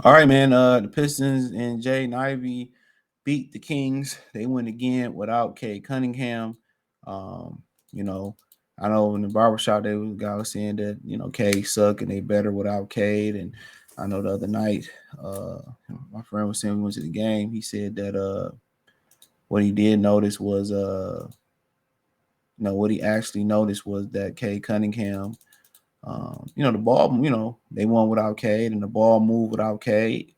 All right, man. The Pistons and Jaden Ivey beat the Kings. They win again without Cade Cunningham. Um, you know, I know in the barbershop they was guys saying that Cade suck and they better without Cade. And I know the other night, my friend was saying we went to the game. He said that what he did notice was what he actually noticed was that Cade Cunningham. The ball. They won without Cade, and the ball moved without Cade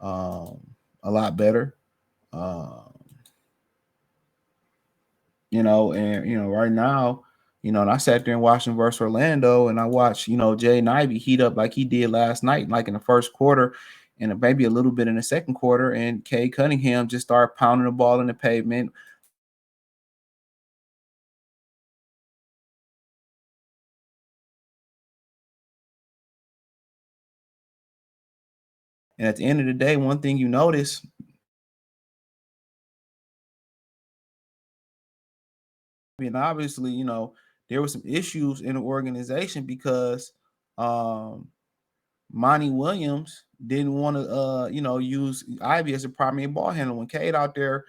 um, a lot better. Um, and right now, and I sat there and watched him versus Orlando, and I watched, Jaden Ivey heat up like he did last night, like in the first quarter, and maybe a little bit in the second quarter, and Cade Cunningham just started pounding the ball in the pavement. And at the end of the day, one thing you notice, and obviously, there were some issues in the organization because um Monty Williams didn't want to, use Ivy as a primary ball handler. When Cade out there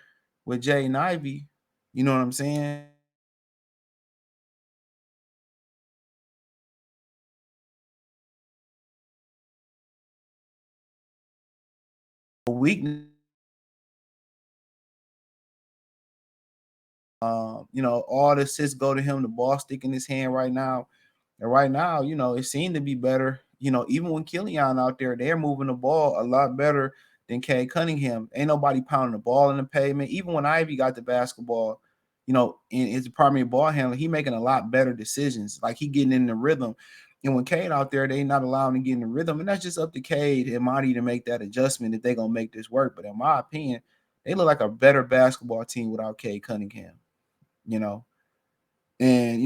with Jaden Ivey, you know what I'm saying? A weakness, all the assists go to him. The ball stick in his hand right now. And right now, it seemed to be better. Even when Killian out there, they're moving the ball a lot better than Cade Cunningham. Ain't nobody pounding the ball in the pavement. Even when Ivy got the basketball, and is the primary ball handler, he making a lot better decisions. Like he getting in the rhythm. And when Cade out there, they not allowing to get in the rhythm. And that's just up to Cade and Monty to make that adjustment if they're gonna make this work. But in my opinion, they look like a better basketball team without Cade Cunningham, you know. And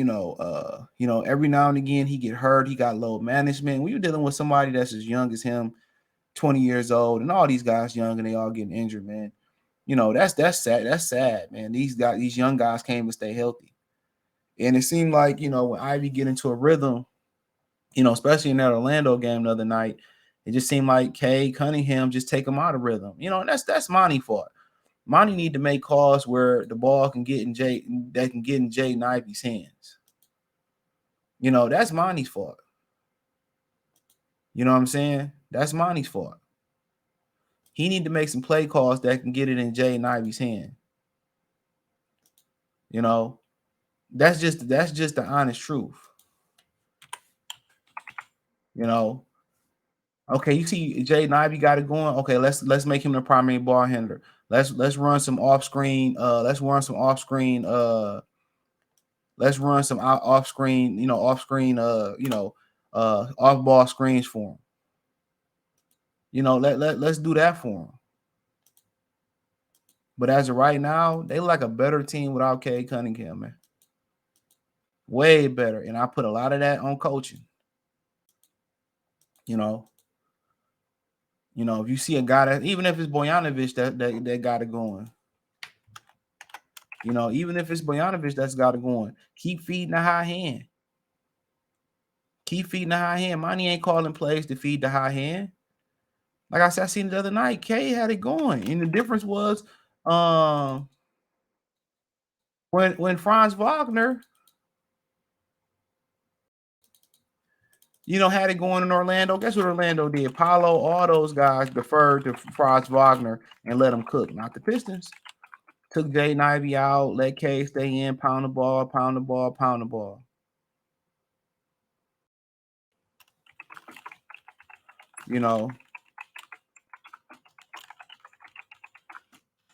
every now and again he get hurt. He got low management. We were dealing with somebody that's as young as him, 20 years old, and all these guys young and they all getting injured, man. That's sad. That's sad, man. These young guys can't even stay healthy. And it seemed like, when Ivy get into a rhythm, especially in that Orlando game the other night, it just seemed like Cade Cunningham just take him out of rhythm. And that's Monty fault. Monty need to make calls where the ball can get in Jaden Ivey's hands. That's Monty's fault. You know what I'm saying? That's Monty's fault. He need to make some play calls that can get it in Jaden Ivey's hand. You know, that's just the honest truth. You know, okay, you see Jaden Ivey got it going. Okay, let's make him the primary ball handler. Let's run some off screen. Let's run some off screen. Let's run some off screen. Off screen. Off ball screens for him. Let's do that for him. But as of right now, they look like a better team without Cade Cunningham, man. Way better. And I put a lot of that on coaching. You know, if you see a guy that, even if it's Bojanovic that got it going, even if it's Bojanovic that's got it going, keep feeding the high hand. Keep feeding the high hand. Monty ain't calling plays to feed the high hand. Like I said, I seen it the other night. K had it going. And the difference was when Franz Wagner, had it going in Orlando. Guess what Orlando did? Paulo, all those guys deferred to Franz Wagner and let him cook. Not the Pistons. Took Jaden Ivey out, let K stay in, pound the ball, pound the ball, pound the ball. You know,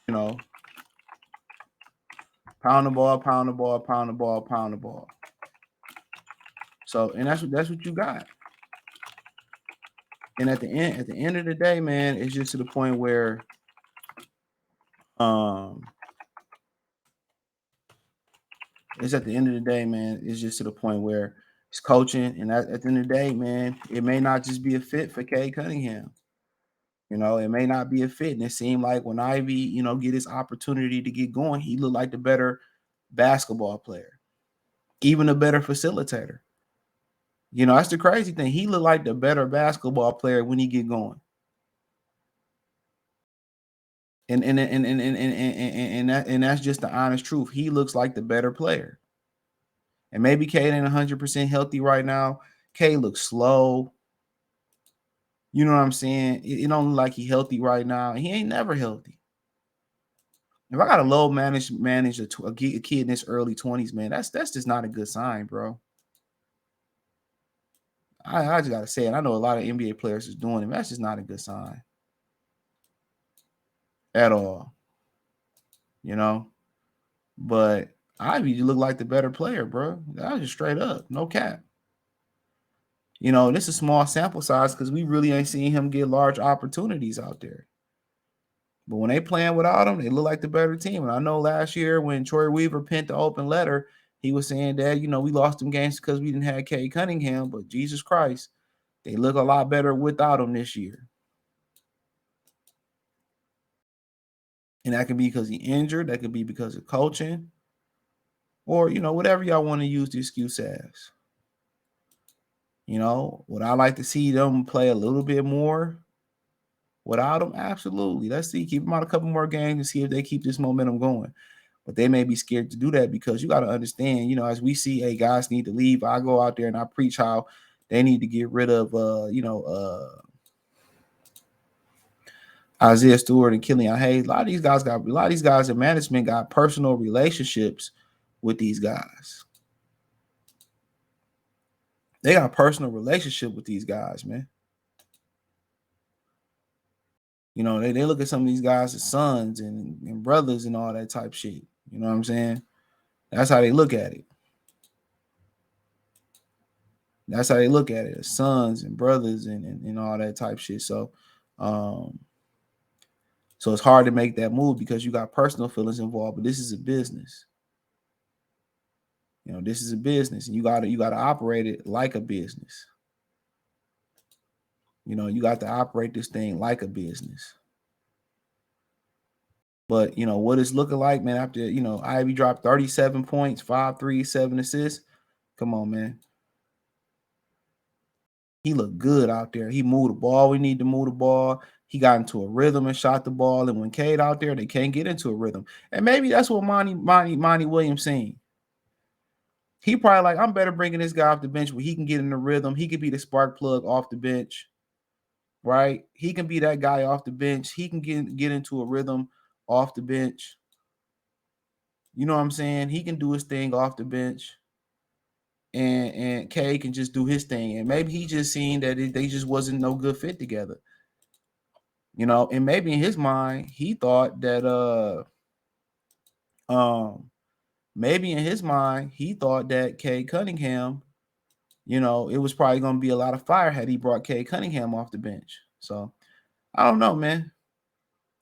you know, pound the ball, pound the ball, pound the ball, pound the ball. So, and that's what you got. And at the end of the day, man, it's just to the point where um it's at the end of the day, man, it's just to the point where it's coaching, and at the end of the day, man, it may not just be a fit for Cade Cunningham. It may not be a fit. And it seemed like when Ivy, get his opportunity to get going, he looked like the better basketball player, even a better facilitator. That's the crazy thing. He looked like the better basketball player when he get going. And that's just the honest truth. He looks like the better player. And maybe Cade ain't 100% healthy right now. Cade looks slow. You know what I'm saying? It don't look like he healthy right now. He ain't never healthy. If I got a low manage a kid in his early 20s, man, that's just not a good sign, bro. I just gotta say it. I know a lot of NBA players is doing it. That's just not a good sign at all. You know, but Ivy, you look like the better player, bro. That was just straight up, no cap. You know, this is small sample size because we really ain't seeing him get large opportunities out there. But when they playing without him, they look like the better team. And I know last year when Troy Weaver penned the open letter, he was saying that, you know, we lost them games because we didn't have Cade Cunningham, but Jesus Christ, they look a lot better without him this year. And that could be because he injured, that could be because of coaching, or, you know, whatever y'all want to use the excuse as. You know, would I like to see them play a little bit more without him? Absolutely. Let's see, keep them out a couple more games and see if they keep this momentum going. But they may be scared to do that because you got to understand, you know, as we see, hey, guys need to leave. I go out there and I preach how they need to get rid of, Isaiah Stewart and Killian Hayes. A lot of these guys in management got personal relationships with these guys. They got a personal relationship with these guys, man. You know, they look at some of these guys as sons and brothers and all that type shit. You know what I'm saying? That's how they look at it. That's how they look at it, as sons and brothers and all that type shit. So it's hard to make that move because you got personal feelings involved, but this is a business. You know, this is a business, and you gotta operate it like a business. You know, you got to operate this thing like a business. But you know what it's looking like, man. After Ivy dropped 37 points, 5 3, 7 assists. Come on, man. He looked good out there. He moved the ball. We need to move the ball. He got into a rhythm and shot the ball. And when Cade out there, they can't get into a rhythm. And maybe that's what Monty Williams saying. He probably like, I'm better bringing this guy off the bench where he can get in the rhythm. He could be the spark plug off the bench, right? He can be that guy off the bench. He can get into a rhythm off the bench. You know what I'm saying? He can do his thing off the bench. And Cade can just do his thing. And maybe he just seen that they just wasn't no good fit together. You know, and maybe in his mind, he thought that Cade Cunningham, you know, it was probably gonna be a lot of fire had he brought Cade Cunningham off the bench. So I don't know, man.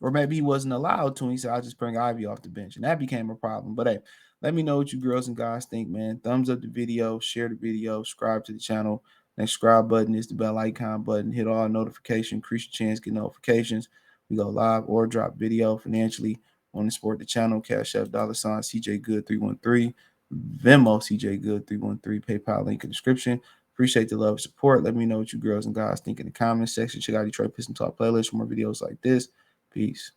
Or maybe he wasn't allowed to. And he said, I'll just bring Ivy off the bench. And that became a problem. But hey, let me know what you girls and guys think, man. Thumbs up the video, share the video, subscribe to the channel. Next subscribe button is the bell icon button. Hit all notifications, increase your chance, get notifications. We go live or drop video financially on the support the channel. Cash App $ CJ Good 313. Venmo CJ Good 313. PayPal link in the description. Appreciate the love and support. Let me know what you girls and guys think in the comments section. Check out Detroit Pistons Talk playlist for more videos like this. Peace.